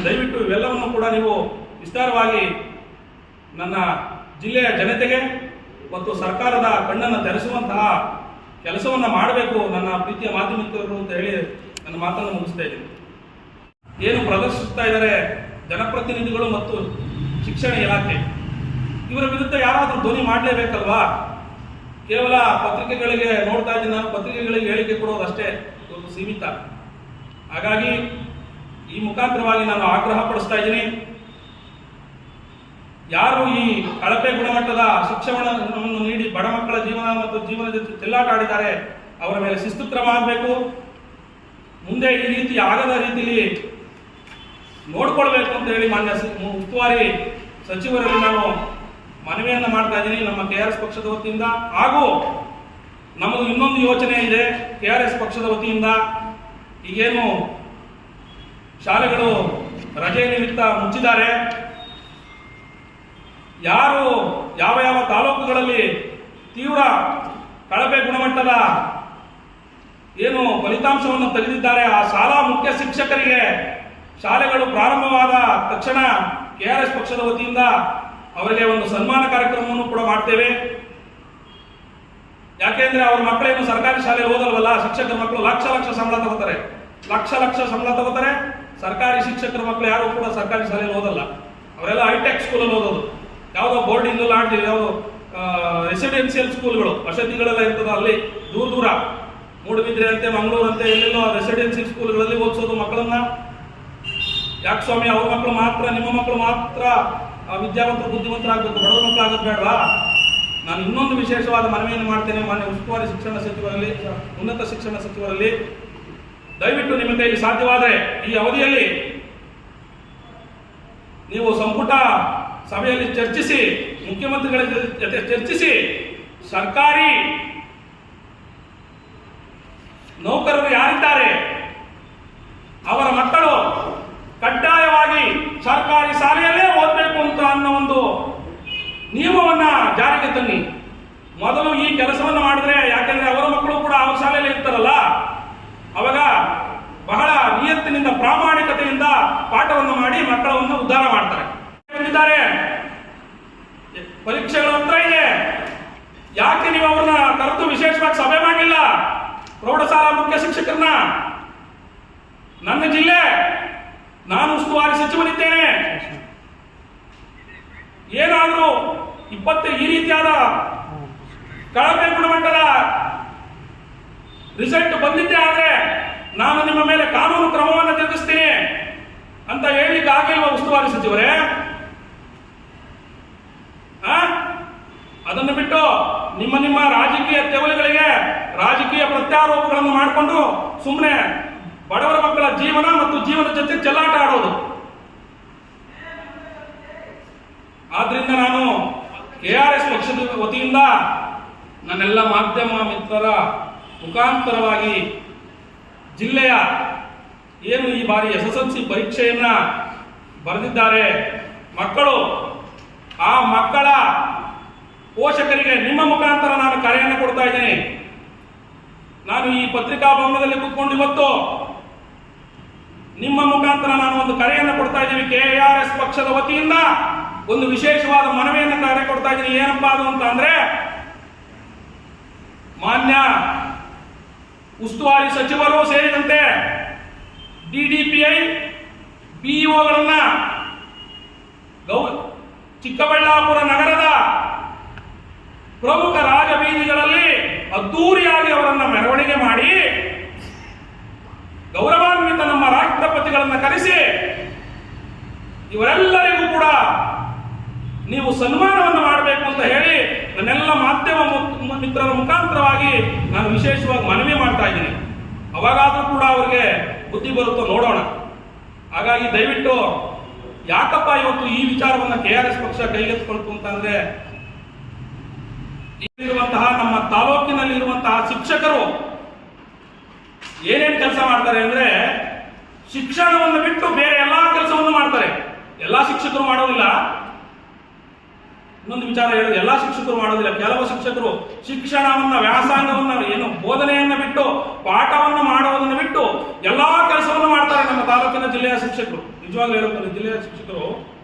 ದಯವಿಟ್ಟು ಇವೆಲ್ಲವನ್ನು ಕೂಡ ನೀವು ವಿಸ್ತಾರವಾಗಿ ನನ್ನ ಜಿಲ್ಲೆಯ ಜನತೆಗೆ ಮತ್ತು ಸರ್ಕಾರದ ಕಣ್ಣನ್ನು ತೆರೆಸುವಂತಹ ಕೆಲಸವನ್ನು ಮಾಡಬೇಕು ನನ್ನ ಪ್ರೀತಿಯ ಮಾಧ್ಯಮಿಕರು ಅಂತ ಹೇಳಿ ನನ್ನ ಮಾತನ್ನು ಮುಗಿಸ್ತಾ ಇದ್ದೀನಿ. ಏನು ಪ್ರದರ್ಶಿಸ್ತಾ ಇದ್ದಾರೆ ಜನಪ್ರತಿನಿಧಿಗಳು ಮತ್ತು ಶಿಕ್ಷಣ ಇಲಾಖೆ, ಇವರ ವಿರುದ್ಧ ಯಾರಾದರೂ ಧ್ವನಿ ಮಾಡಲೇಬೇಕಲ್ವಾ? ಕೇವಲ ಪತ್ರಿಕೆಗಳಿಗೆ ನೋಡ್ತಾ ಇದ್ದೀನಿ ನಾನು, ಪತ್ರಿಕೆಗಳಿಗೆ ಹೇಳಿಕೆ ಕೊಡೋದಷ್ಟೇ ಇವತ್ತು ಸೀಮಿತ. ಹಾಗಾಗಿ ಈ ಮುಖಾಂತರವಾಗಿ ನಾನು ಆಗ್ರಹ ಪಡಿಸ್ತಾ ಇದ್ದೀನಿ, ಯಾರು ಈ ಕಳಪೆ ಗುಣಮಟ್ಟದ ಶಿಕ್ಷಣವನ್ನು ನೀಡಿ ಬಡ ಮಕ್ಕಳ ಜೀವನ ಮತ್ತು ಜೀವನದ ಚೆಲ್ಲಾಟ ಆಡಿದ್ದಾರೆ ಅವರ ಮೇಲೆ ಶಿಸ್ತು ಕ್ರಮ ಆಗಬೇಕು. ಮುಂದೆ ಈ ರೀತಿ ಆಗದ ರೀತಿಯಲ್ಲಿ ನೋಡ್ಕೊಳ್ಬೇಕು ಅಂತ ಹೇಳಿ ಮಾನ್ಯ ಉಸ್ತುವಾರಿ ಸಚಿವರಲ್ಲಿ ನಾನು ಮನವಿಯನ್ನು ಮಾಡ್ತಾ ಇದ್ದೀನಿ ನಮ್ಮ KRS ಪಕ್ಷದ ವತಿಯಿಂದ. ಹಾಗೂ ನಮಗೂ ಇನ್ನೊಂದು ಯೋಚನೆ ಇದೆ KRS ಪಕ್ಷದ ವತಿಯಿಂದ. ಈಗೇನು ಶಾಲೆಗಳು ರಜೆ ನಿಮಿತ್ತ ಮುಚ್ಚಿದ್ದಾರೆ, ಯಾರು ಯಾವ ಯಾವ ತಾಲೂಕುಗಳಲ್ಲಿ ತೀವ್ರ ಕಳಪೆ ಗುಣಮಟ್ಟದ ಏನು ಫಲಿತಾಂಶವನ್ನು ತೆಗೆದಿದ್ದಾರೆ ಆ ಶಾಲಾ ಮುಖ್ಯ ಶಿಕ್ಷಕರಿಗೆ ಶಾಲೆಗಳು ಪ್ರಾರಂಭವಾದ ತಕ್ಷಣ KRS ಪಕ್ಷದ ವತಿಯಿಂದ ಅವರಿಗೆ ಒಂದು ಸನ್ಮಾನ ಕಾರ್ಯಕ್ರಮವನ್ನು ಕೂಡ ಮಾಡ್ತೇವೆ. ಯಾಕೆಂದ್ರೆ ಅವ್ರ ಮಕ್ಕಳೇನು ಸರ್ಕಾರಿ ಶಾಲೆಗೆ ಓದಲ್ವಲ್ಲ, ಶಿಕ್ಷಕರ ಮಕ್ಕಳು ಲಕ್ಷ ಸಂಬಳ ತಗೋತಾರೆ, ಲಕ್ಷ ಸಂಬಳ ತಗೋತಾರೆ. ಸರ್ಕಾರಿ ಶಿಕ್ಷಕರ ಮಕ್ಕಳು ಯಾರು ಕೂಡ ಸರ್ಕಾರಿ ಶಾಲೆಯಲ್ಲಿ ಓದಲ್ಲ, ಅವರೆಲ್ಲ ಹೈಟೆಕ್ ಸ್ಕೂಲಲ್ಲಿ ಓದೋದು. ಯಾವುದೋ ಬೋರ್ಡಿಂಗ್ ಲಾಡ್ಜ್, ಯಾವುದೋ ರೆಸಿಡೆನ್ಸಿಯಲ್ ಸ್ಕೂಲ್ಗಳು ವಸತಿಗಳೆಲ್ಲ ಇರ್ತದೆ, ಅಲ್ಲಿ ದೂರ ಮೂಡುಬಿದ್ರೆ ಅಂತೆ ಮಂಗಳೂರು ಅಂತೆ ಎಲ್ಲೆಲ್ಲೋ ರೆಸಿಡೆನ್ಸಿಯಲ್ ಸ್ಕೂಲ್ಗಳಲ್ಲಿ ಓದಿಸೋದು ಮಕ್ಕಳನ್ನ. ಯಾಕೆ ಸ್ವಾಮಿ ಅವ್ರ ಮಕ್ಕಳು ಮಾತ್ರ, ನಿಮ್ಮ ಮಕ್ಕಳು ಮಾತ್ರ ವಿದ್ಯಾವಂತರು ಬುದ್ಧಿವಂತರಾಗಬೇಕು, ಬಡವರ ಮಕ್ಕಳು ಆಗೋದು ಬೇಡವಾ? ನಾನು ಇನ್ನೊಂದು ವಿಶೇಷವಾದ ಮನವಿಯನ್ನು ಮಾಡ್ತೇನೆ ಮಾನ್ಯ ಉಸ್ತುವಾರಿ ಶಿಕ್ಷಣ ಸಚಿವರಲ್ಲಿ, ಉನ್ನತ ಶಿಕ್ಷಣ ಸಚಿವರಲ್ಲಿ, ದಯವಿಟ್ಟು ನಿಮ್ಮ ಕೈಲಿ ಸಾಧ್ಯವಾದರೆ ಈ ಅವಧಿಯಲ್ಲಿ ನೀವು ಸಂಪುಟ ಸಭೆಯಲ್ಲಿ ಚರ್ಚಿಸಿ, ಮುಖ್ಯಮಂತ್ರಿಗಳ ಜೊತೆ ಚರ್ಚಿಸಿ, ಸರ್ಕಾರಿ ನೌಕರರು ಯಾರಿದ್ದಾರೆ ಅವರ ಮಕ್ಕಳು ಕಡ್ಡಾಯವಾಗಿ ಸರ್ಕಾರಿ ಶಾಲೆಯಲ್ಲೇ ಓದಬೇಕು ಅಂತ ಅನ್ನೋ ಒಂದು ನಿಯಮವನ್ನ ಜಾರಿಗೆ ತನ್ನಿ. ಮೊದಲು ಈ ಕೆಲಸವನ್ನು ಮಾಡಿದ್ರೆ, ಯಾಕೆಂದ್ರೆ ಅವರ ಮಕ್ಕಳು ಕೂಡ ಆ ಶಾಲೆಯಲ್ಲಿ ಇರ್ತಾರಲ್ಲ, ಅವಾಗ ಬಹಳ ನಿಯತ್ತಿನಿಂದ ಪ್ರಾಮಾಣಿಕತೆಯಿಂದ ಪಾಠವನ್ನು ಮಾಡಿ ಮಕ್ಕಳನ್ನು ಉದ್ಧಾರ ಮಾಡ್ತಾರೆ. ಪರೀಕ್ಷೆಗಳ ಹತ್ರ ಇದೆ, ಯಾಕೆ ನೀವು ಅವ್ರನ್ನ ಕರೆದು ವಿಶೇಷವಾಗಿ ಸಭೆ ಮಾಡಲಿಲ್ಲ? ಪ್ರೌಢಶಾಲಾ ಮುಖ್ಯ ಶಿಕ್ಷಕರನ್ನ ನನ್ನ ಜಿಲ್ಲೆ, ನಾನು ಉಸ್ತುವಾರಿ ಸಚಿವನಿದ್ದೇನೆ. ಏನಾದರೂ ಈ ರೀತಿಯಾದ ಕಳಪೆ ಗುಣಮಟ್ಟದ ರಿಸಲ್ಟ್ ಬಂದಿದ್ದೇ ಆದ್ರೆ ನಾನು ನಿಮ್ಮ ಮೇಲೆ ಕಾನೂನು ಕ್ರಮವನ್ನು ಜರುಗಿಸ್ತೀನಿ ಅಂತ ಹೇಳಲಿಕ್ಕೆ ಆಗಿಲ್ವ ಉಸ್ತುವಾರಿ ಸಚಿವರೇ? ಅದನ್ನು ಬಿಟ್ಟು ನಿಮ್ಮ ರಾಜಕೀಯ ತೆವಲುಗಳಿಗೆ ರಾಜಕೀಯ ಪ್ರತ್ಯಾರೋಪಗಳನ್ನು ಮಾಡಿಕೊಂಡು ಸುಮ್ಮನೆ ಬಡವರ ಮಕ್ಕಳ ಜೀವನ ಮತ್ತು ಜೀವನದ ಜೊತೆ ಚೆಲ್ಲಾಟ ಆಡೋದು. ಆದ್ರಿಂದ ನಾನು KRS ಪಕ್ಷದ ವತಿಯಿಂದ ನನ್ನೆಲ್ಲ ಮಾಧ್ಯಮ ಮಿತ್ರರ ಮುಖಾಂತರವಾಗಿ ಜಿಲ್ಲೆಯ ಏನು ಈ ಬಾರಿ SSLC ಪರೀಕ್ಷೆಯನ್ನ ಬರೆದಿದ್ದಾರೆ ಮಕ್ಕಳು, ಆ ಮಕ್ಕಳ ಪೋಷಕರಿಗೆ ನಿಮ್ಮ ಮುಖಾಂತರ ನಾನು ಕರೆಯನ್ನು ಕೊಡ್ತಾ ಇದ್ದೇನೆ. ನಾನು ಈ ಪತ್ರಿಕಾ ಭವನದಲ್ಲಿ ಕೂತ್ಕೊಂಡು ಇವತ್ತು ನಿಮ್ಮ ಮುಖಾಂತರ ನಾನು ಒಂದು ಕರೆಯನ್ನು ಕೊಡ್ತಾ ಇದ್ದೀವಿ. KRS ಪಕ್ಷದ ವತಿಯಿಂದ ಒಂದು ವಿಶೇಷವಾದ ಮನವಿಯನ್ನು ಕರೆ ಕೊಡ್ತಾ ಇದ್ದೀನಿ. ಏನಪ್ಪಾ ಅದು ಅಂತ ಅಂದ್ರೆ, ಮಾನ್ಯ ಉಸ್ತುವಾರಿ ಸಚಿವರು ಸೇರಿದಂತೆ DDPI BEOಗಳನ್ನ ಚಿಕ್ಕಬಳ್ಳಾಪುರ ನಗರದ ಪ್ರಮುಖ ರಾಜಬೀದಿಗಳಲ್ಲಿ ಅದ್ದೂರಿಯಾಗಿ ಅವರನ್ನ ಮೆರವಣಿಗೆ ಮಾಡಿ ಗೌರವಾನ್ವಿತ ನಮ್ಮ ರಾಷ್ಟ್ರಪತಿಗಳನ್ನ ಕರೆಸಿ ಇವರೆಲ್ಲರಿಗೂ ಕೂಡ ನೀವು ಸನ್ಮಾನವನ್ನು ಮಾಡಬೇಕು ಅಂತ ಹೇಳಿ ನನ್ನೆಲ್ಲ ಮಾಧ್ಯಮ ಮಿತ್ರರ ಮುಖಾಂತರವಾಗಿ ನಾನು ವಿಶೇಷವಾಗಿ ಮನವಿ ಮಾಡ್ತಾ ಇದ್ದೀನಿ. ಅವಾಗಾದ್ರೂ ಕೂಡ ಅವರಿಗೆ ಬುದ್ಧಿ ಬರುತ್ತೋ ನೋಡೋಣ. ಹಾಗಾಗಿ ದಯವಿಟ್ಟು ಯಾಕಪ್ಪ ಇವತ್ತು ಈ ವಿಚಾರವನ್ನ KRS ಪಕ್ಷ ಕೈಗೆತ್ತಿಕೊಳ್ತು ಅಂತಂದ್ರೆ, ಇಲ್ಲಿರುವಂತಹ ನಮ್ಮ ತಾಲೂಕಿನಲ್ಲಿ ಇರುವಂತಹ ಶಿಕ್ಷಕರು ಏನೇನ್ ಕೆಲಸ ಮಾಡ್ತಾರೆ ಅಂದ್ರೆ, ಶಿಕ್ಷಣವನ್ನು ಬಿಟ್ಟು ಬೇರೆ ಎಲ್ಲಾ ಕೆಲಸವನ್ನು ಮಾಡ್ತಾರೆ. ಎಲ್ಲಾ ಶಿಕ್ಷಕರು ಮಾಡೋದಿಲ್ಲ. ಇನ್ನೊಂದು ವಿಚಾರ ಹೇಳೋದು, ಎಲ್ಲಾ ಶಿಕ್ಷಕರು ಮಾಡೋದಿಲ್ಲ. ಕೆಲವು ಶಿಕ್ಷಕರು ಶಿಕ್ಷಣವನ್ನ, ವ್ಯಾಸಂಗವನ್ನ, ಏನು ಬೋಧನೆಯನ್ನ ಬಿಟ್ಟು, ಪಾಠವನ್ನು ಮಾಡುವುದನ್ನು ಬಿಟ್ಟು ಎಲ್ಲಾ ಕೆಲಸವನ್ನು ಮಾಡ್ತಾರೆ ನಮ್ಮ ತಾಲೂಕಿನ ಜಿಲ್ಲೆಯ ಶಿಕ್ಷಕರು. ನಿಜವಾಗ್ಲೂ ಹೇಳೋದು, ಜಿಲ್ಲೆಯ ಶಿಕ್ಷಕರು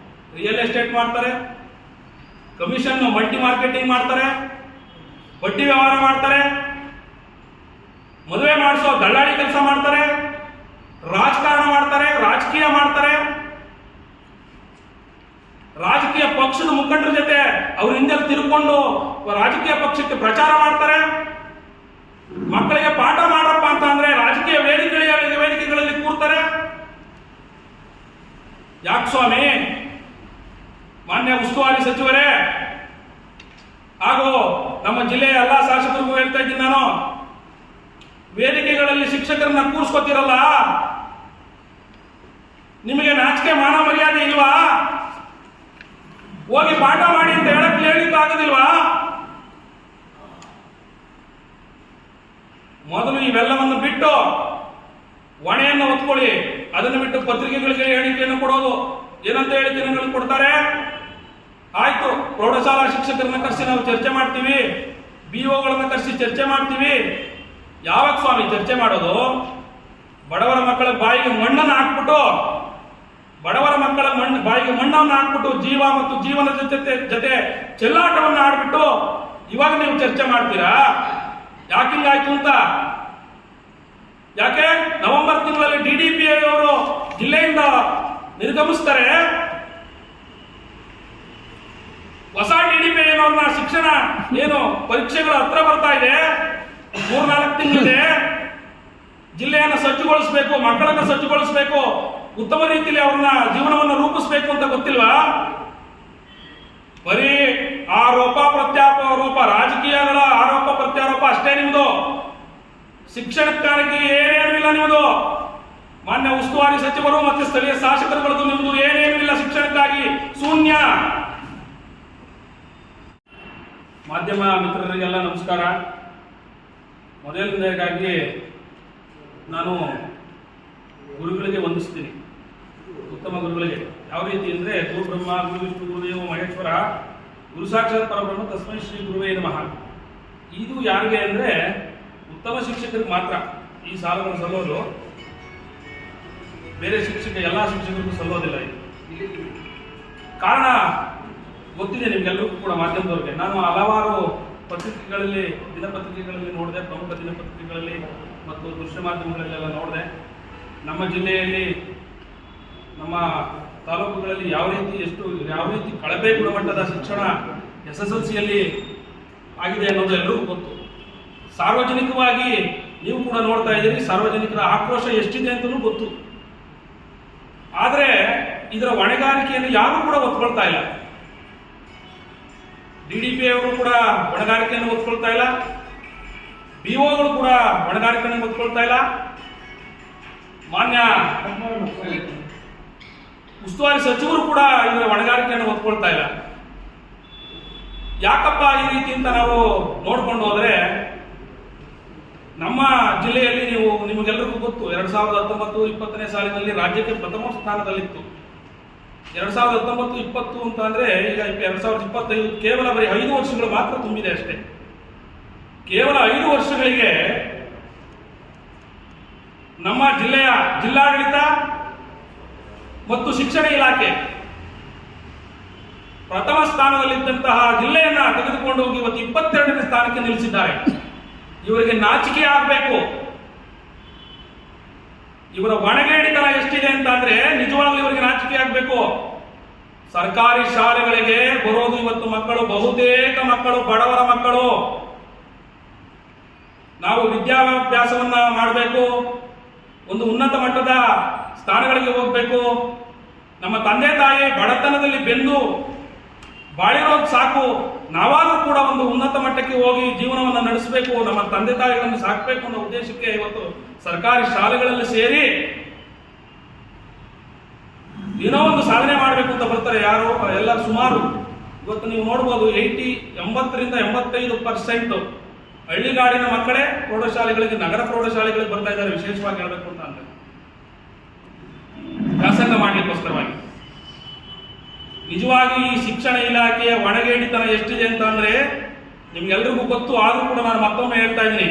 ರಿಯಲ್ ಎಸ್ಟೇಟ್ ಮಾಡ್ತಾರೆ, ಕಮಿಷನ್ ಮಲ್ಟಿ ಮಾರ್ಕೆಟಿಂಗ್ ಮಾಡ್ತಾರೆ, ಬಡ್ಡಿ ವ್ಯವಹಾರ ಮಾಡ್ತಾರೆ, ಮದುವೆ ಮಾಡಿಸೋ ದಳ್ಳಾಳಿ ಕೆಲಸ ಮಾಡ್ತಾರೆ, ರಾಜಕಾರಣ ಮಾಡ್ತಾರೆ, ರಾಜಕೀಯ ಮಾಡ್ತಾರೆ, ರಾಜಕೀಯ ಪಕ್ಷದ ಮುಖಂಡರ ಜೊತೆ ಅವ್ರ ಹಿಂದೆ ತಿರುಕೊಂಡು ರಾಜಕೀಯ ಪಕ್ಷಕ್ಕೆ ಪ್ರಚಾರ ಮಾಡ್ತಾರೆ. ಮಕ್ಕಳಿಗೆ ಪಾಠ ಮಾಡಪ್ಪ ಅಂತ ಅಂದ್ರೆ ರಾಜಕೀಯ ವೇದಿಕೆಗಳಲ್ಲಿ ಕೂರ್ತಾರೆ. ಯಾಕೆ ಸ್ವಾಮಿ? ಮಾನ್ಯ ಉಸ್ತುವಾರಿ ಸಚಿವರೇ ಹಾಗೂ ನಮ್ಮ ಜಿಲ್ಲೆಯ ಎಲ್ಲಾ ಶಾಸಕರಿಗೂ ಹೇಳ್ತಾ ಇದ್ದೀನಿ ನಾನು, ವೇದಿಕೆಗಳಲ್ಲಿ ಶಿಕ್ಷಕರನ್ನ ಕೂರಿಸ್ಕೊತಿರಲ್ಲ, ನಿಮಗೆ ನಾಚಿಕೆ ಮಾನ ಮರ್ಯಾದೆ ಇಲ್ವಾ? ಹೋಗಿ ಪಾಠ ಮಾಡಿ ಅಂತ ಹೇಳಿಕ್ಕೆ ಆಗೋದಿಲ್ವಾ? ಮೊದಲು ಇವೆಲ್ಲವನ್ನು ಬಿಟ್ಟು ಹೊಣೆಯನ್ನು ಹೊತ್ಕೊಳ್ಳಿ. ಅದನ್ನು ಬಿಟ್ಟು ಪತ್ರಿಕೆಗಳಿಗೆ ಹೇಳಿಕೆಯನ್ನು ಕೊಡೋದು, ಏನಂತ ಹೇಳಿಕೆಗಳನ್ನು ಕೊಡ್ತಾರೆ? ಆಯ್ತು, ಪ್ರೌಢಶಾಲಾ ಶಿಕ್ಷಕರನ್ನ ಕರೆಸಿ ನಾವು ಚರ್ಚೆ ಮಾಡ್ತೀವಿ, ಬಿಒಗಳನ್ನ ಕರೆಸಿ ಚರ್ಚೆ ಮಾಡ್ತೀವಿ. ಯಾವಾಗ ಸ್ವಾಮಿ ಚರ್ಚೆ ಮಾಡೋದು? ಬಡವರ ಮಕ್ಕಳ ಬಾಯಿಗೆ ಮಣ್ಣನ್ನು ಹಾಕ್ಬಿಟ್ಟು, ಬಡವರ ಮಕ್ಕಳ ಬಾಯಿಗೆ ಮಣ್ಣನ್ನು ಹಾಕ್ಬಿಟ್ಟು ಜೀವ ಮತ್ತು ಜೀವನದ ಜೊತೆ ಚೆಲ್ಲಾಟವನ್ನು ಆಡ್ಬಿಟ್ಟು ಇವಾಗ ನೀವು ಚರ್ಚೆ ಮಾಡ್ತೀರಾ? ಯಾಕಿಂಗಾಯ್ತು ಅಂತ? ಯಾಕೆ ನವೆಂಬರ್ ತಿಂಗಳಲ್ಲಿ DDPI ಅವರು ಜಿಲ್ಲೆಯಿಂದ ನಿರ್ಗಮಿಸ್ತಾರೆ. ಹೊಸ DDPI ಅವ್ರನ್ನ ಶಿಕ್ಷಣ ಏನು ಪರೀಕ್ಷೆಗಳು ಹತ್ರ ಬರ್ತಾ ಇದೆ, 3-4 ತಿಂಗಳಿದೆ. ಜಿಲ್ಲೆಯನ್ನು ಸಜ್ಜುಗೊಳಿಸಬೇಕು, ಮಕ್ಕಳನ್ನ ಸಜ್ಜುಗೊಳಿಸಬೇಕು, ಉತ್ತಮ ರೀತಿಯಲ್ಲಿ ಅವ್ರನ್ನ ಜೀವನವನ್ನು ರೂಪಿಸಬೇಕು ಅಂತ ಗೊತ್ತಿಲ್ವಾ? ಬರೀ ಆರೋಪ ಪ್ರತ್ಯಾರೋಪ, ರಾಜಕೀಯಗಳ ಆರೋಪ ಪ್ರತ್ಯಾರೋಪ ಅಷ್ಟೇ ನಿಮ್ದು. ಶಿಕ್ಷಣಕ್ಕಾಗಿ ಏನೇನು ಇಲ್ಲ ನಿಮ್ದು. ಮಾನ್ಯ ಉಸ್ತುವಾರಿ ಸಚಿವರು ಮತ್ತು ಸ್ಥಳೀಯ ಶಾಸಕರುಗಳದ್ದು ನಿಮ್ದು ಏನೇನು ಇಲ್ಲ. ಶಿಕ್ಷಣಕ್ಕಾಗಿ ಶೂನ್ಯ. ಮಾಧ್ಯಮ ಮಿತ್ರರಿಗೆಲ್ಲ ನಮಸ್ಕಾರ. ಮೊದಲನೇದಾಗಿ ನಾನು ಗುರುಗಳಿಗೆ ವಂದಿಸ್ತೀನಿ, ಉತ್ತಮ ಗುರುಗಳಿಗೆ. ಯಾವ ರೀತಿ ಅಂದ್ರೆ ಗುರು ಬ್ರಹ್ಮ, ಗುರು ವಿಷ್ಣು, ಗುರುದೇವ ಮಹೇಶ್ವರ, ಗುರು ಸಾಕ್ಷಾತ್ ಪರಬ್ರಹ್ಮ ತಸ್ಮೈ ಶ್ರೀ ಗುರುವೇ ನಮಃ. ಇದು ಯಾರಿಗೆ ಅಂದ್ರೆ ಉತ್ತಮ ಶಿಕ್ಷಕರಿಗೆ ಮಾತ್ರ ಈ ಸಾಲವನ್ನು ಸಲ್ಲೋದು. ಬೇರೆ ಎಲ್ಲಾ ಶಿಕ್ಷಕರಿಗೂ ಸಲ್ಲೋದಿಲ್ಲ. ಇದು ಕಾರಣ ಗೊತ್ತಿದೆ ನಿಮ್ಗೆಲ್ಲರಿಗೂ ಕೂಡ, ಮಾಧ್ಯಮದವ್ರಿಗೆ. ನಾನು ಹಲವಾರು ಪತ್ರಿಕೆಗಳಲ್ಲಿ, ದಿನಪತ್ರಿಕೆಗಳಲ್ಲಿ ನೋಡಿದೆ, ಪ್ರಮುಖ ದಿನಪತ್ರಿಕೆಗಳಲ್ಲಿ ಮತ್ತು ದೃಶ್ಯ ಮಾಧ್ಯಮಗಳಲ್ಲೆಲ್ಲ ನೋಡಿದೆ. ನಮ್ಮ ಜಿಲ್ಲೆಯಲ್ಲಿ, ನಮ್ಮ ತಾಲೂಕುಗಳಲ್ಲಿ ಯಾವ ರೀತಿ ಕಳಪೆ ಗುಣಮಟ್ಟದ ಶಿಕ್ಷಣ SSLCಯಲ್ಲಿ ಆಗಿದೆ ಅನ್ನೋದು ಎಲ್ಲರಿಗೂ ಗೊತ್ತು. ಸಾರ್ವಜನಿಕವಾಗಿ ನೀವು ಕೂಡ ನೋಡ್ತಾ ಇದ್ದೀರಿ, ಸಾರ್ವಜನಿಕರ ಆಕ್ರೋಶ ಎಷ್ಟಿದೆ ಅಂತಲೂ ಗೊತ್ತು. ಆದರೆ ಇದರ ಹೊಣೆಗಾರಿಕೆಯನ್ನು ಯಾರೂ ಕೂಡ ಒತ್ಕೊಳ್ತಾ ಇಲ್ಲ. DDPI ಅವರು ಕೂಡ ಹೊಣೆಗಾರಿಕೆಯನ್ನು ಒತ್ಕೊಳ್ತಾ ಇಲ್ಲ, BOಗಳು ಕೂಡ ಹೊಣೆಗಾರಿಕೆಯನ್ನು ಒತ್ಕೊಳ್ತಾ ಇಲ್ಲ, ಮಾನ್ಯ ಉಸ್ತುವಾರಿ ಸಚಿವರು ಕೂಡ ಇದರ ಹೊಣೆಗಾರಿಕೆಯನ್ನು ಒತ್ಕೊಳ್ತಾ ಇಲ್ಲ. ಯಾಕಪ್ಪ ಈ ರೀತಿ ಅಂತ ನಾವು ನೋಡ್ಕೊಂಡು ಹೋದ್ರೆ, ನಮ್ಮ ಜಿಲ್ಲೆಯಲ್ಲಿ ನಿಮಗೆಲ್ಲರಿಗೂ ಗೊತ್ತು, 2019-20 ಸಾಲಿನಲ್ಲಿ ರಾಜ್ಯಕ್ಕೆ ಪ್ರಥಮ ಸ್ಥಾನದಲ್ಲಿತ್ತು. 2019-20 ಅಂತ ಅಂದ್ರೆ ಈಗ 2025 ಕೇವಲ ಬರೀ 5 ವರ್ಷಗಳು ಮಾತ್ರ ತುಂಬಿದೆ ಅಷ್ಟೇ. ಕೇವಲ 5 ವರ್ಷಗಳಿಗೆ ನಮ್ಮ ಜಿಲ್ಲೆಯ ಜಿಲ್ಲಾಡಳಿತ ಮತ್ತು ಶಿಕ್ಷಣ ಇಲಾಖೆ ಪ್ರಥಮ ಸ್ಥಾನದಲ್ಲಿದ್ದಂತಹ ಜಿಲ್ಲೆಯನ್ನ ತೆಗೆದುಕೊಂಡು ಹೋಗಿ ಇವತ್ತು 22ನೇ ಸ್ಥಾನಕ್ಕೆ ನಿಲ್ಲಿಸಿದ್ದಾರೆ. ಇವರಿಗೆ ನಾಚಿಕೆ ಆಗಬೇಕು. ಇವರ ಒಣಗೇಡಿತನ ಎಷ್ಟಿದೆ ಅಂತ ಅಂದ್ರೆ ನಿಜವಾಗ್ಲೂ ಇವರಿಗೆ ನಾಚಿಕೆ ಆಗಬೇಕು. ಸರ್ಕಾರಿ ಶಾಲೆಗಳಿಗೆ ಬರೋದು ಇವತ್ತು ಮಕ್ಕಳು, ಬಹುತೇಕ ಮಕ್ಕಳು ಬಡವರ ಮಕ್ಕಳು. ನಾವು ವಿದ್ಯಾಭ್ಯಾಸವನ್ನ ಮಾಡಬೇಕು, ಒಂದು ಉನ್ನತ ಮಟ್ಟದ ಸ್ಥಾನಗಳಿಗೆ ಹೋಗ್ಬೇಕು. ನಮ್ಮ ತಂದೆ ತಾಯಿ ಬಡತನದಲ್ಲಿ ಬೆಂದು ಬಾಳಿರೋದು ಸಾಕು, ನಾವಾದ್ರೂ ಕೂಡ ಒಂದು ಉನ್ನತ ಮಟ್ಟಕ್ಕೆ ಹೋಗಿ ಜೀವನವನ್ನು ನಡೆಸಬೇಕು, ನಮ್ಮ ತಂದೆ ತಾಯಿಗಳನ್ನು ಸಾಕಬೇಕು ಅನ್ನೋ ಉದ್ದೇಶಕ್ಕೆ ಇವತ್ತು ಸರ್ಕಾರಿ ಶಾಲೆಗಳಲ್ಲಿ ಸೇರಿ ಏನೋ ಒಂದು ಸಾಧನೆ ಮಾಡಬೇಕು ಅಂತ ಬರ್ತಾರೆ. ಯಾರು ಎಲ್ಲ ಸುಮಾರು ಇವತ್ತು ನೀವು ನೋಡ್ಬೋದು 80ರಿಂದ 85% ಹಳ್ಳಿಗಾಡಿನ ಮಕ್ಕಳೇ ಪ್ರೌಢಶಾಲೆಗಳಿಗೆ, ನಗರ ಪ್ರೌಢಶಾಲೆಗಳಿಗೆ ಬರ್ತಾ ಇದ್ದಾರೆ. ವಿಶೇಷವಾಗಿ ಹೇಳಬೇಕು ಅಂತ ಅಂದ್ರೆ ವ್ಯಾಸಂಗ ಮಾಡ್ಲಿಕ್ಕೋಸ್ಕರವಾಗಿ. ನಿಜವಾಗಿ ಈ ಶಿಕ್ಷಣ ಇಲಾಖೆಯ ಒಣಗೇಡಿತನ ಎಷ್ಟಿದೆ ಅಂತ ಅಂದ್ರೆ ನಿಮ್ಗೆಲ್ರಿಗೂ ಗೊತ್ತು. ಆದ್ರೂ ಕೂಡ ನಾನು ಮತ್ತೊಮ್ಮೆ ಹೇಳ್ತಾ ಇದ್ದೀನಿ.